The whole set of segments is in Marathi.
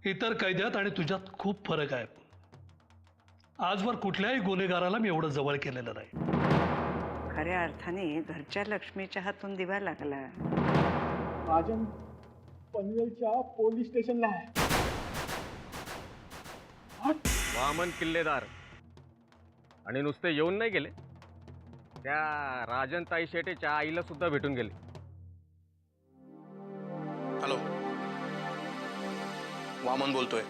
इतर कैद्यात आणि तुझ्यात खूप फरक आहे. आजवर कुठल्याही गुन्हेगाराला मी एवढं जवळ केलेलं नाही. खऱ्या अर्थाने घरच्या लक्ष्मीच्या हातून दिवा लागला. राजन पनवेलच्या पोलीस स्टेशनला आहे. वामन किल्लेदार आणि नुसते येऊन नाही गेले, त्या राजनताई शेटेच्या आईला सुद्धा भेटून गेले. हॅलो, वामन बोलतोय.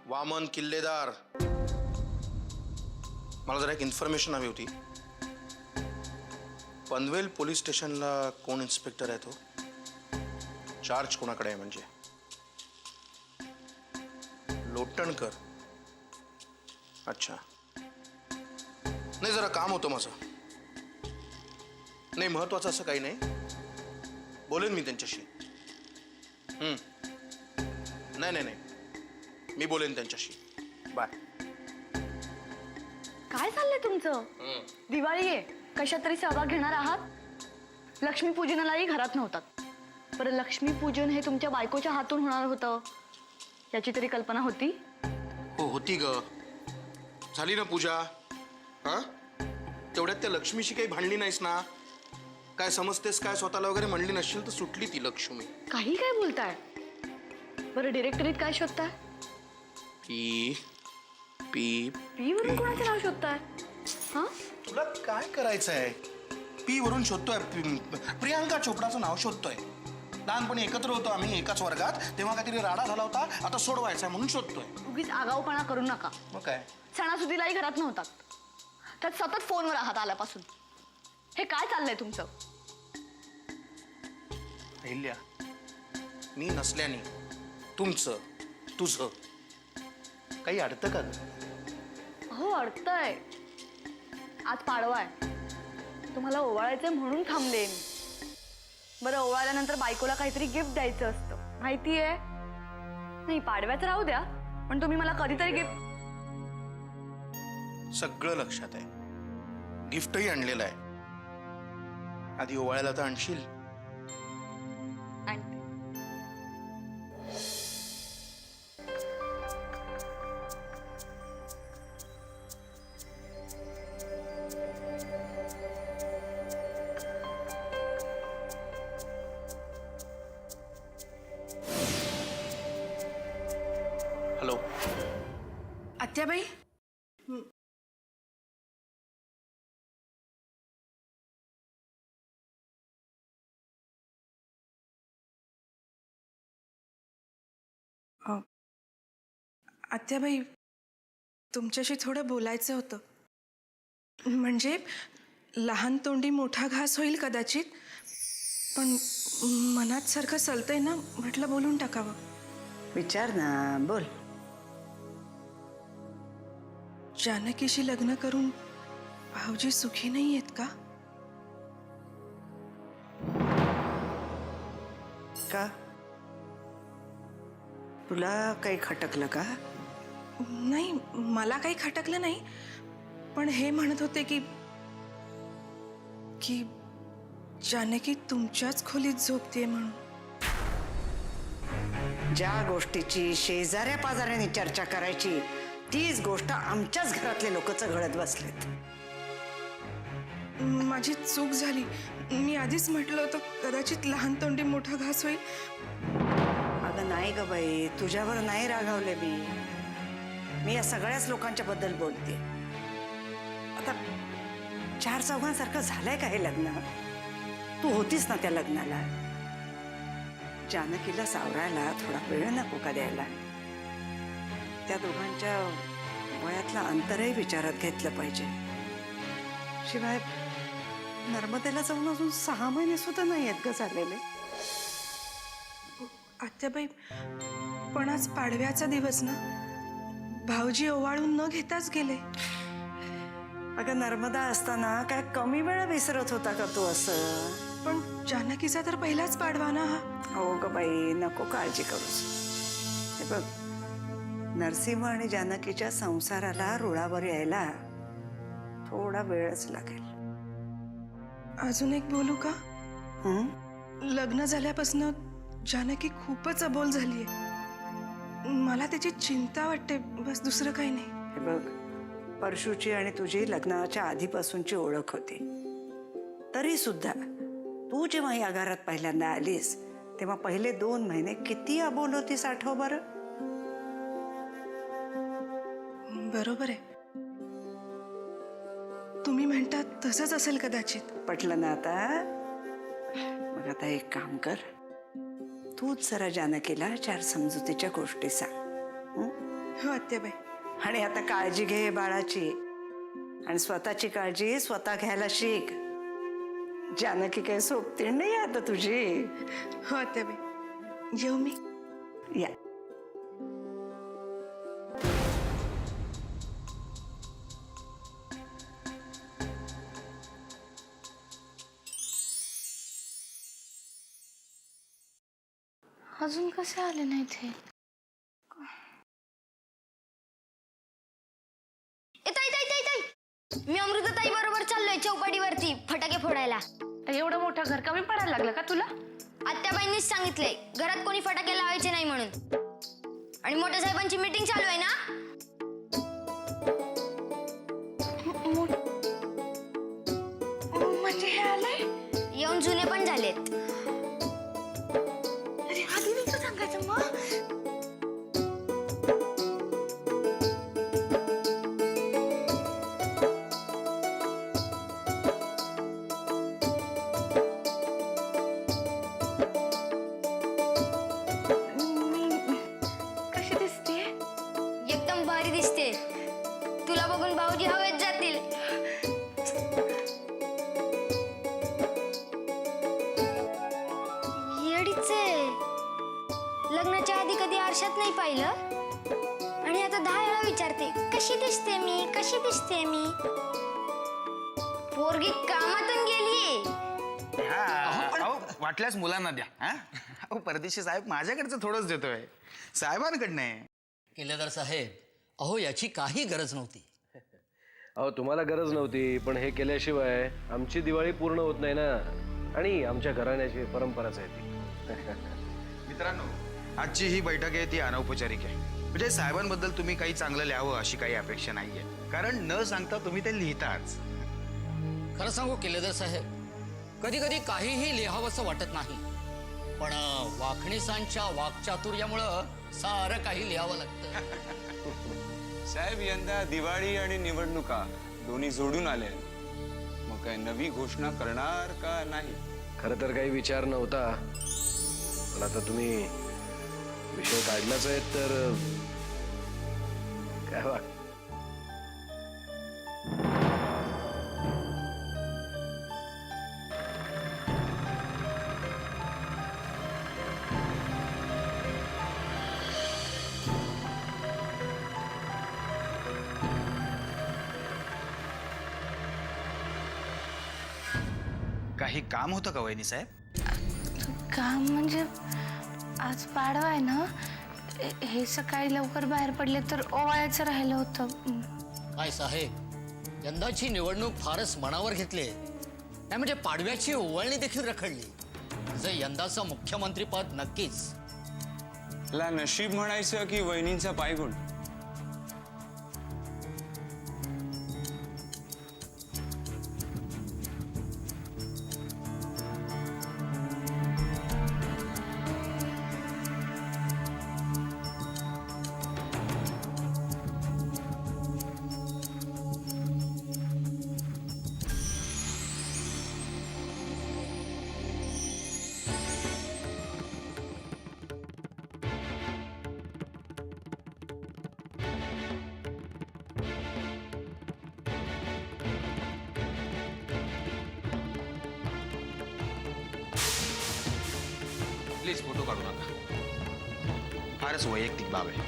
वामन किल्लेदार, मला जरा एक इन्फॉर्मेशन हवी होती. पनवेल पोलीस स्टेशनला कोण इन्स्पेक्टर आहे तो? चार्ज कोणाकडे आहे? म्हणजे लोटणकर. अच्छा, नाही जरा काम होतं माझं. नाही महत्वाचं असं काही नाही, बोलेन मी त्यांच्याशी. नाही नाही नाही, मी बोलेन त्यांच्याशी. बाय. काय चाललंय तुमचं? दिवाळी आहे, कशात तरी सहभाग घेणार आहात? लक्ष्मीपूजनालाही घरात नव्हतात. बरं, लक्ष्मीपूजन हे तुमच्या बायकोच्या हातून होणार होतं याची तरी कल्पना होती? हो होती ग, झाली ना पूजा. हा, तेवढ्यात त्या लक्ष्मीशी काही भांडली नाहीस ना? काय समजतेस काय स्वतःला वगैरे म्हणली नसशील तर सुटली ती लक्ष्मी. काही काय बोलताय? बरं, डिरेक्टरीत काय शोधताय? पी पी पी वरून कोणाचं नाव शोधताय? हा, तुला काय करायचंय? पी वरून शोधतोय. प्रियांका चोपडाचं नाव शोधतोय. लहानपणी एकत्र होतो आम्ही एकाच वर्गात, तेव्हा काहीतरी राडा झाला होता, आता सोडवायचा म्हणून शोधतोय. उगीच आगाऊपणा करू नका. मग काय? सणासुदीलाही घरात नव्हतात, त्यात सतत फोनवर आहात आल्यापासून. हे काय चाललंय तुमचं? अहिल्या, मी नसल्याने तुमचं तुझं काही अडतं का ग? हो, अडतंय. आज पाडवा आहे, तुम्हाला ओवाळायचंय म्हणून थांबले मी. बरं, ओवाळल्यानंतर बायकोला काहीतरी गिफ्ट द्यायचं असतं, माहितीये? नाही, पाडव्याचं राहू द्या, पण तुम्ही मला कधीतरी गिफ्ट. सगळं लक्षात आहे, गिफ्टही आणलेलं आहे. आधी ओवाळ्याला तर आणशील. हॅलो आत्याबाई, आत्याबाई, तुमच्याशी थोडं बोलायचं होतं. म्हणजे लहान तोंडी मोठा घास होईल कदाचित, पण मनात सारखं चलतंय ना, म्हटलं बोलून टाकावं. विचार ना, बोल. जानकीशी लग्न करून भाऊजी सुखी नाही आहेत का? का तुला काही खटकलं का? नाही, मला काही खटकलं नाही, पण हे म्हणत होते की की जानकी तुमच्याच खोलीत झोपते म्हणून. ज्या गोष्टीची शेजाऱ्या पाजाऱ्याने चर्चा करायची तीच गोष्ट आमच्याच घरातले लोक चघळत बसलेत. माझी चूक झाली. मी आधीच म्हटलं होतं कदाचित लहान तोंडी मोठा घास होईल. अगं नाही ग बाई, तुझ्यावर नाही रागावले मी या सगळ्याच लोकांच्या बद्दल बोलते. आता 4 चौघांसारखं झालंय का हे लग्न? तू होतीस ना त्या लग्नाला. जानकीला सावरायला थोडा वेळ नको का द्यायला? त्या दोघांच्या वयातलं अंतरही विचारात घेतलं पाहिजे. शिवाय नर्मदेला जाऊन अजून 6 महिने सुद्धा नाही आहेत ग झालेले. आत्याबाई, पण आज पाडव्याचा दिवस ना, भाऊजी ओवाळून न घेताच गेले. अगं, नर्मदा असताना काय कमी वेळा विसरत होता का तू असं? पण जानकीचा तर पहिलाच पाडवा ना हा. हो ग बाई, नको काळजी करूस. हे बघ, नरसिंह आणि जानकीच्या संसाराला रुळावर यायला थोडा वेळच लागेल. अजून एक बोलू का? लग्न झाल्यापासून जानकी खूपच अबोल झालीये. मला त्याची चिंता वाटते, बस दुसरं काही नाही. हे बघ, परशूची आणि तुझी लग्नाच्या आधीपासूनची ओळख होती. तरी सुद्धा तू जेव्हा या घरात पहिल्यांदा आलीस तेव्हा पहिले 2 महिने किती अबोल होतीस, आठव बरं. बरोबर आहे. तुम्ही म्हणतात तसंच असेल कदाचित. पटलं ना आता? मग आता एक काम कर, तूच जरा जानकीला 4 समजुतीच्या गोष्टी सांग. हो आत्याबाई. आणि आता काळजी घे बाळाची, आणि स्वतःची काळजी स्वतः घ्यायला शिक. जानकी काही सोबती नाही आता तुझी. हो आत्याबाई. येऊ मी? या. अजून कसे आले नाही ते? मी अमृताताई बरोबर चाललोय चौपाटीवरती फटाके फोडायला. एवढं मोठं घर कमी पडायला लागलं का तुला? आत्याबाईंनीच सांगितलंय घरात कोणी फटाके लावायचे नाही म्हणून. आणि मोठ्या साहेबांची मीटिंग चालू आहे ना. म्हणजे हे आलंय? येऊन जुने पण झालेत. अरे आधी नाही का सांगायचं मग? कशी दिसतेय? एकदम भारी दिसते. तुला बघून भाऊजी हवेत जातील. येडीच आहे. लग्नाच्या आधी कधी आरशात नाही पाहिलं आणि आता 10 वेळा विचारते कशी दिसते मी, कशी दिसते मी. पोरगी कामातून गेलीये. अहो वाटल्यास मुलांना द्या. अहो परदेशी साहेब माझ्याकडचं थोडंच देतोय, साहेबांकडनं आहे. किल्लेदार साहेब, अहो याची काही गरज नव्हती. अहो तुम्हाला गरज नव्हती, पण हे केल्याशिवाय आमची दिवाळी पूर्ण होत नाही ना. आणि आमच्या घराण्याची परंपराच आहे ती. मित्रांनो, आजची ही बैठक आहे ती अनौपचारिक आहे. म्हणजे साहेबांबद्दल तुम्ही काही चांगलं लिहावं अशी काही अपेक्षा नाहीये, कारण न सांगता तुम्ही ते लिहिताच. खरं सांगू किल्लेदार साहेब, कधी कधी काहीही लिहावंसं वाटत नाही, पण वाखणीसांच्या वाक्चातुर्यामुळं सारं काही लिहावं लागतं. साहेब, यंदा दिवाळी आणि निवडणुका दोन्ही जोडून आले. मग काय नवी घोषणा करणार का नाही? खरं तर काही विचार नव्हता, पण आता तुम्ही विषय काढलाच आहे तर काय वाट. काही काम होतं का वहिनी साहेब? काम म्हणजे आज पाडवा आहे ना, हे सकाळी लवकर बाहेर पडले तर ओवाळायचं राहिलं होतं. काय साहेब, यंदाची निवडणूक फारच मनावर घेतली. नाही म्हणजे पाडव्याची ओवाळणी देखील रखडली. जे यंदाचं मुख्यमंत्रीपद नक्कीच. ला नशीब म्हणायचं की वहिनींचा पायगुण? प्लीज फोटो काढू नका, फारच वैयक्तिक बाब आहे.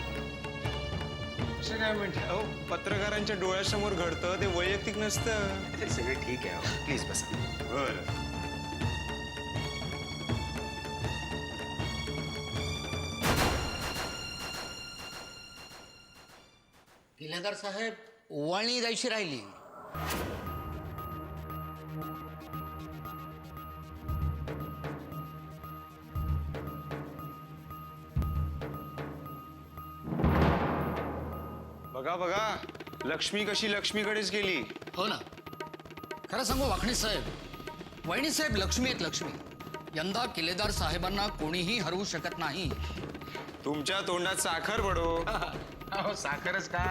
असं काय म्हणते? अहो, पत्रकारांच्या डोळ्यासमोर घडतं ते वैयक्तिक नसतं. ते सगळे ठीक आहे, प्लीज बसा. बरं. किल्लेदार साहेब, ओवाळणी जायची राहिली. बघा बघा, लक्ष्मी कशी लक्ष्मीकडेच गेली. हो ना. खरं सांगू वाकणी साहेब, वहिनी साहेब लक्ष्मी आहेत लक्ष्मी. यंदा किल्लेदार साहेबांना कोणीही हरवू शकत नाही. तुमच्या तोंडात साखर पडो. अहो साखरच का,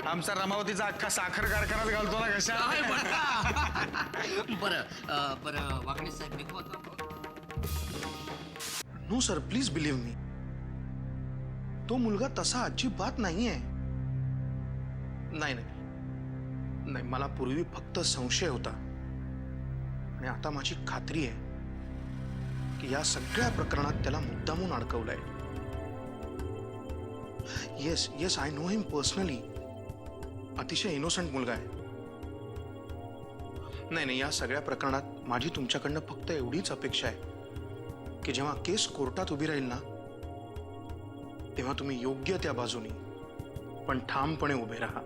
आमचा रमावतीचा अख्खा साखर कारखानाच घालतो ना कशा. बरं वाकणी साहेब निघू आता. नो सर, प्लीज बिलीव्ह मी. तो मुलगा तसा अजिबात नाहीये. नाही नाही नाही, मला पूर्वी फक्त संशय होता आणि आता माझी खात्री आहे की या सगळ्या प्रकरणात त्याला मुद्दामून अडकवलंय. Yes yes, I know him personally. अतिशय इनोसंट मुलगा आहे. नाही नाही, या सगळ्या प्रकरणात माझी तुमच्याकडनं फक्त एवढीच अपेक्षा आहे की जेव्हा केस कोर्टात उभी राहील ना, तेव्हा तुम्ही योग्य त्या बाजूनी पण ठामपणे उभे राहा.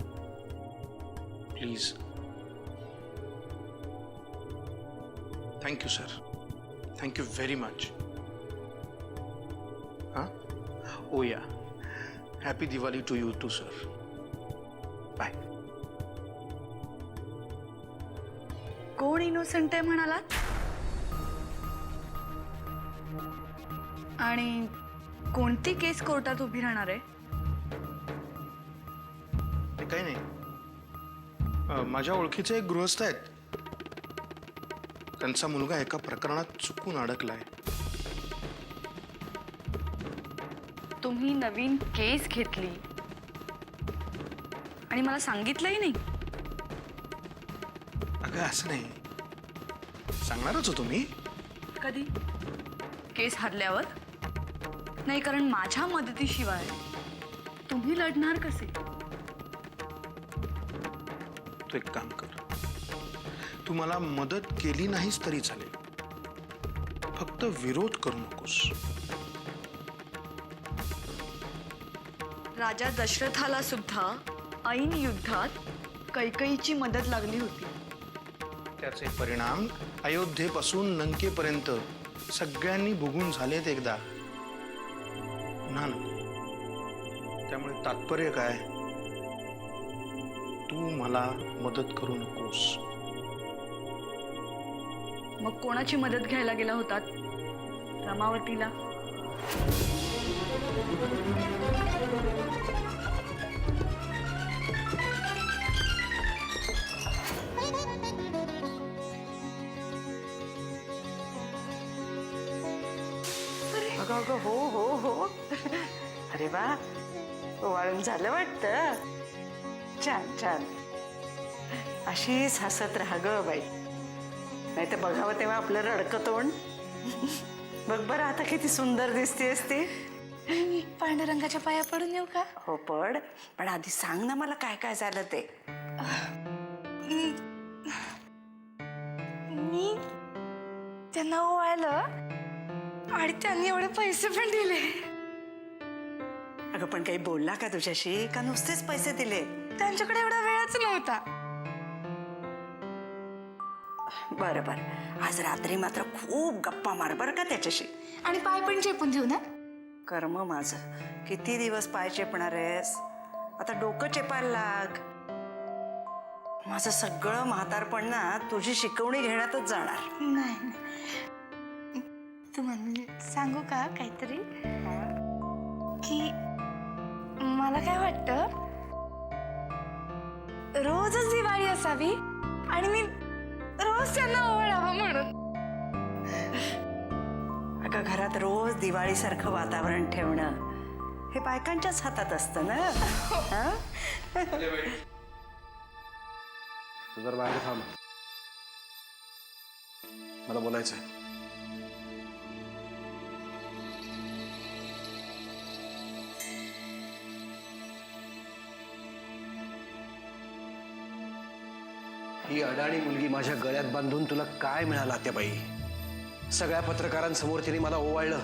Please. Thank you sir, thank you very much. हां, oh yeah, happy Diwali to you too sir. Bye. कोण इनोसंट आहे म्हणालात? आणि कोणती केस कोर्टात उभी राहणार आहे? ते काही नाही, माझ्या ओळखीचे एक गृहस्थ आहेत. त्यांचा मुलगा एका प्रकरणात चुकून अडकलाय. तुम्ही नवीन केस घेतली आणि मला सांगितलंही नाही. अगं असं नाही, सांगणारच होतो मी. कधी? केस हरल्यावर? नाही, कारण माझ्या मदतीशिवाय तुम्ही लढणार कसे? तू एक काम कर, तू मला मदत केली नाहीस तरी चालेल, फक्त विरोध करू नकोस. राजा दशरथाला सुद्धा ऐन युद्धात कैकईची मदत लागली होती. त्याचे परिणाम अयोध्येपासून लंकेपर्यंत सगळ्यांनी भोगून झालेत एकदा. पुन्हा नको. त्यामुळे तात्पर्य काय, तू मला मदत करू नकोस. मग कोणाची मदत घ्यायला गेला होतात? रमावतीला? अगं अगं, हो हो हो. अरे वा, वाळून झालं वाटतं. छान छान. अशीच हसत राहा ग बाई, नाही तर बघावं तेव्हा आपलं रडकं तोंड. बघ बरं आता किती सुंदर दिसतेस ती. पांडुरंगाच्या पाया पडून येऊ का? हो पड, पण आधी सांग ना मला काय काय झालं ते. मी त्यांना ओवाळलं आणि त्यांनी एवढे पैसे पण दिले. अगं पण काही बोलला का तुझ्याशी, का नुसतेच पैसे दिले? त्यांच्याकडे एवढा वेळच नव्हता. बरं बरं, आज रात्री मात्र खूप गप्पा मार बरं का त्याच्याशी. आणि पाय पण चेपून देऊ ना? कर्म माझं, किती दिवस पाय चेपणार आहेस? आता डोकं चेपायला लाग. माझं सगळं म्हातारपण ना तुझी शिकवणी घेण्यातच जाणार. नाही, तुम्हाला सांगू का काहीतरी? की मला काय वाटतं, रोजच दिवाळी असावी आणि मी रोज त्यांना ओवाळावं म्हणून. अगं घरात रोज दिवाळीसारखं वातावरण ठेवणं हे बायकांच्याच हातात असतं ना. हा? तू जर बाहेर थांब, मला बोलायचं आहे. ही अडाणी मुलगी माझ्या गळ्यात बांधून तुला काय मिळाला त्या बाई? सगळ्या पत्रकारांसमोर तिने मला ओवाळलं.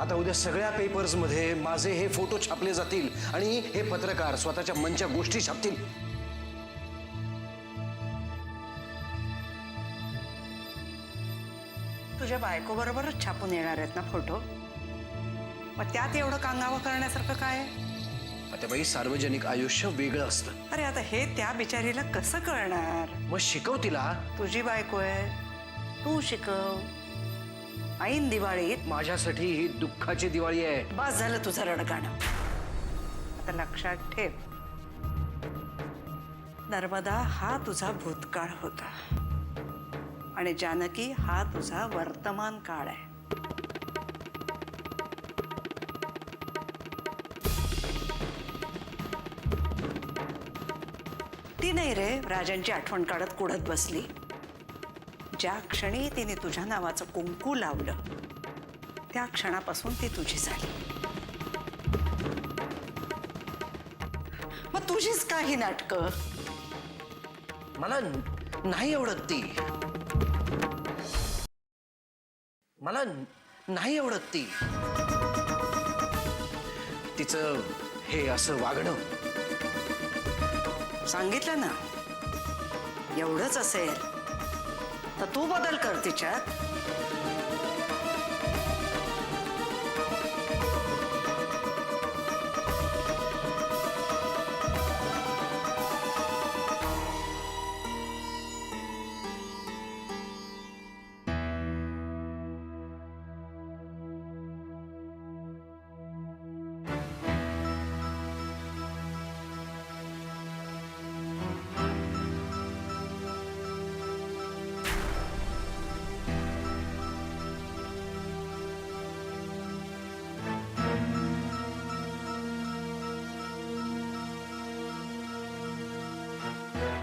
आता उद्या सगळ्या पेपर्समध्ये माझे हे फोटो छापले जातील आणि हे पत्रकार स्वतःच्या मनच्या गोष्टी छापतील. तुझ्या बायको बरोबरच छापून येणार आहेत ना फोटो? मग त्यात एवढं कांगावं करण्यासारखं काय? आत्याबाई, सार्वजनिक आयुष्य वेगळं असतं. अरे आता हे त्या बिचारीला कसं कळणार? मग शिकव तिला. तुझी बायको आहे, तू शिकव. ऐन दिवाळीत माझ्यासाठी ही दुःखाची दिवाळी आहे. बस झालं तुझं रडगाणं. आता लक्षात ठेव, नर्मदा हा तुझा भूतकाळ होता आणि जानकी हा तुझा वर्तमान काळ आहे. ती नाही रे राजांची आठवण काढत कुढत बसली. ज्या क्षणी तिने तुझ्या नावाचं कुंकू लावलं त्या क्षणापासून ती तुझी झाली. मग तुझीच काही नाटकं. मला नाही आवडत ती. मला नाही आवडत ती. तिचं हे असं वागणं. सांगितलं ना, एवढंच असेल तर तू बदल कर तिच्यात.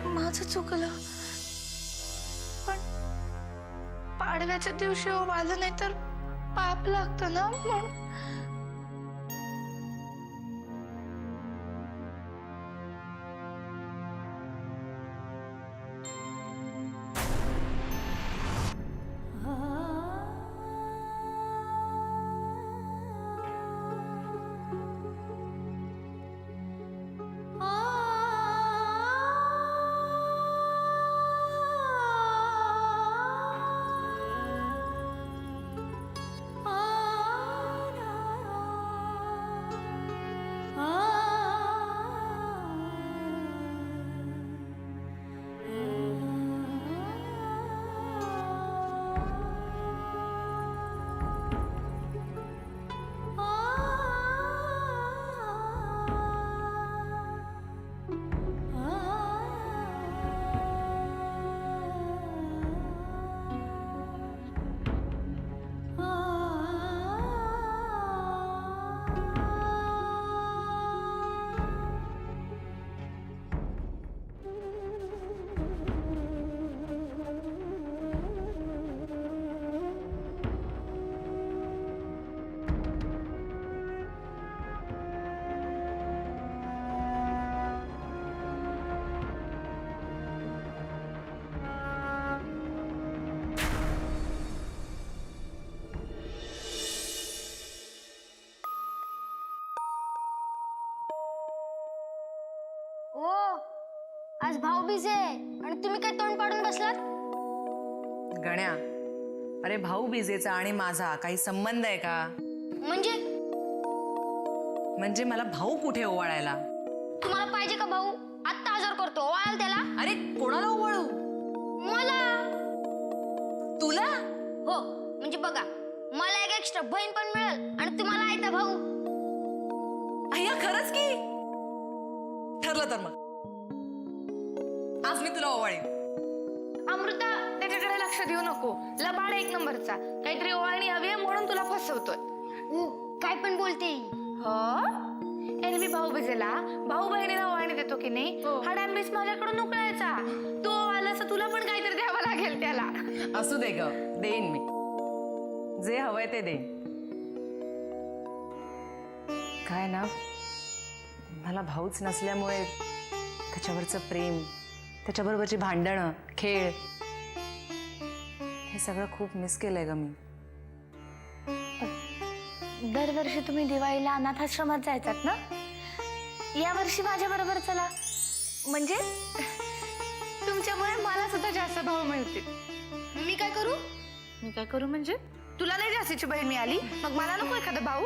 माझं चुकलं, पण पाडव्याच्या दिवशी ओवाळलं नाही तर पाप लागतं ना म्हणून. ओ, आज भाऊबीज आहे आणि तुम्ही काय तोंड पाडून बसलात? गण्या, अरे भाऊबीजेचा आणि माझा काही संबंध आहे का? म्हणजे मला भाऊ कुठे ओवाळायला? तुम्हाला पाहिजे का भाऊ? आत्ता हजर करतो, ओवाळाल त्याला. अरे कोणाला ओवाळू? मला. तुला? हो, म्हणजे बघा, मला एक एक्स्ट्रा बहीण पण मिळेल आणि तुम्हाला आहे तर भाऊ. अय्या, खरंच की? ठरलं तर मग आज मी तुला ओवाळीन. अमृता, त्याच्याकडे लक्ष देऊ नको. लबाड एक नंबरचा. काहीतरी ओवाळणी हवी आहे म्हणून तुला फसवतोय. काय पण बोलते. एरवी भाऊ बिजेला भाऊ बहिणीला ओवाळणी देतो की नाही, हा डॅम्बिस माझ्याकडून उकळायचा. तू ओवाळलास तुला पण काहीतरी द्यावं लागेल त्याला. असू दे ग, देईन मी. जे हवंय ते देईन. काय ना, मला भाऊच नसल्यामुळे त्याच्यावरचं प्रेम, त्याच्याबरोबरची भांडणं, खेळ, हे सगळं खूप मिस केलंय ग मी. दरवर्षी तुम्ही दिवाळीला अनाथाश्रमात जायचात ना, यावर्षी माझ्या बरोबर चला. म्हणजे तुमच्यामुळे मला सुद्धा जास्त भाऊ मिळतील. मी काय करू? मी काय करू म्हणजे? तुला नाही जास्तीची बहीण मिळाली, मग मला नको एखादा भाऊ?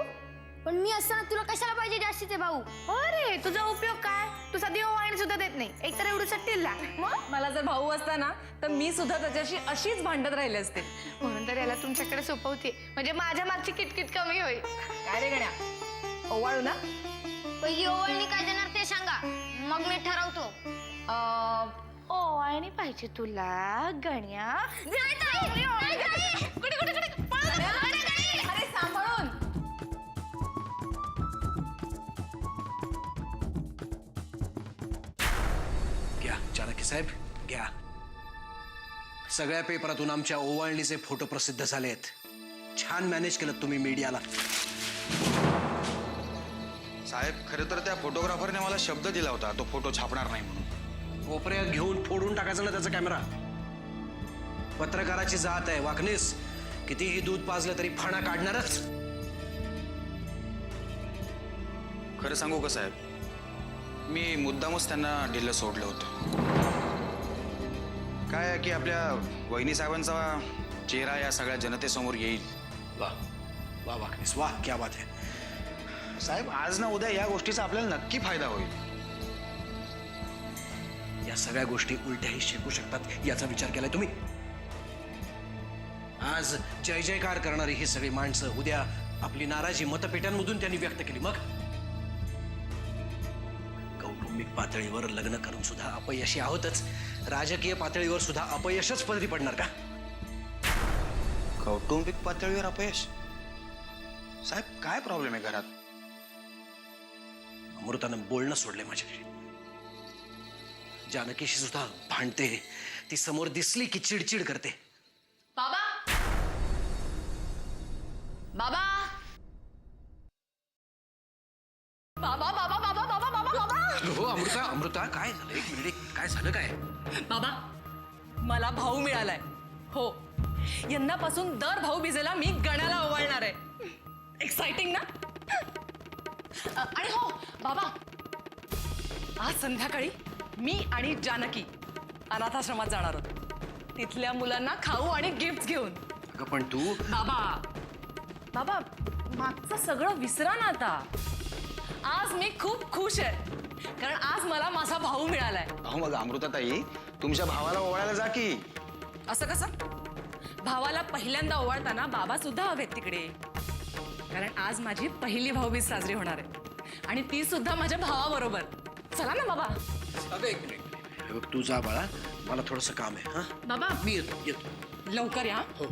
पण मी असताना तुला कशाला पाहिजे जास्तीचे भाऊ? अरे तुझा उपयोग काय? तू साधी ओवाळणी सुद्धा देत नाही, एकतर एवढं सट्टीला. मग मला जर भाऊ असता ना तर मी सुद्धा त्याच्याशी अशीच भांडत राहिले असते. म्हणून तर याला तुमच्याकडे सोपवते, म्हणजे माझ्या मागची किटकिट कमी होईल. काय रे गण्या, ओवाळू ना? पहिली ओवाळणी काय देणार ते सांगा, मग मी ठरवतो. ओवाळणी पाहिजे तुला गण्या? कुठे कुठे कुठे अरे सांभाळून. घ्या चाणक्य साहेब घ्या. सगळ्या पेपरातून आमच्या ओवाळणीचे फोटो प्रसिद्ध झालेत. छान मॅनेज केलं तुम्ही मीडियाला. साहेब खरं तर त्या फोटोग्राफरने मला शब्द दिला होता तो फोटो छापणार नाही म्हणून. कोपऱ्यात घेऊन फोडून टाकायचा ना त्याचा कॅमेरा. पत्रकाराची जात आहे वाकणीस. कितीही दूध पाजलं तरी फाणा काढणारच. खरं सांगू का साहेब, मी मुद्दामच त्यांना ढिल्लं सोडलं होतं. काय आहे की आपल्या वहिनी साहेबांचा चेहरा या सगळ्या जनतेसमोर येईल. वा वा वाकणीस वा, क्या बात आहे. साहेब आज ना उद्या या गोष्टीचा आपल्याला नक्की फायदा होईल. या सगळ्या गोष्टी उलट्याही शिकू शकतात याचा विचार केलाय तुम्ही? आज जय जयकार करणारी ही सगळी माणसं उद्या आपली नाराजी मतपेट्यांमधून त्यांनी व्यक्त केली. मग कौटुंबिक पातळीवर लग्न करून सुद्धा अपयशी आहोतच, राजकीय पातळीवर सुद्धा अपयशच पदरी पडणार का? कौटुंबिक पातळीवर अपयश? साहेब काय प्रॉब्लेम आहे घरात? अमृतानं बोलणं सोडले माझ्याशी. जानकीशी सुद्धा भांडते. ती समोर दिसली की चिडचिड करते. बाबा बाबा बाबा बाबा बाबा बाबा बाबा बाबा. हो अमृता अमृता काय झालं? एक मिनिट, काय झालं काय? बाबा मला भाऊ मिळालाय. हो, यंदापासून दर भाऊबीजेला मी गण्याला ओवाळणार आहे. एक्साइटिंग ना? आणि हो बाबा, आज संध्याकाळी मी आणि जानकी अनाथाश्रमात जाणार आहोत. तिथल्या मुलांना खाऊ आणि गिफ्ट घेऊन. अगं पण तू बाबा बाबा मागचं सगळं विसरा ना आता. आज मी खूप खुश आहे कारण आज मला माझा भाऊ मिळालाय. अहो मग अमृताताई तुमच्या भावाला ओवाळायला जा की. असं कसं? भावाला पहिल्यांदा ओवाळताना बाबा सुद्धा हवेत तिकडे, कारण आज माझी पहिली भाऊबीज साजरी होणार आहे आणि ती सुद्धा माझ्या भावाबरोबर. चला ना बाबा. अगं एक मिनिट, तू जा बाळा, मला थोडंसं काम आहे. हा बाबा मी येतो. लवकर या. हो.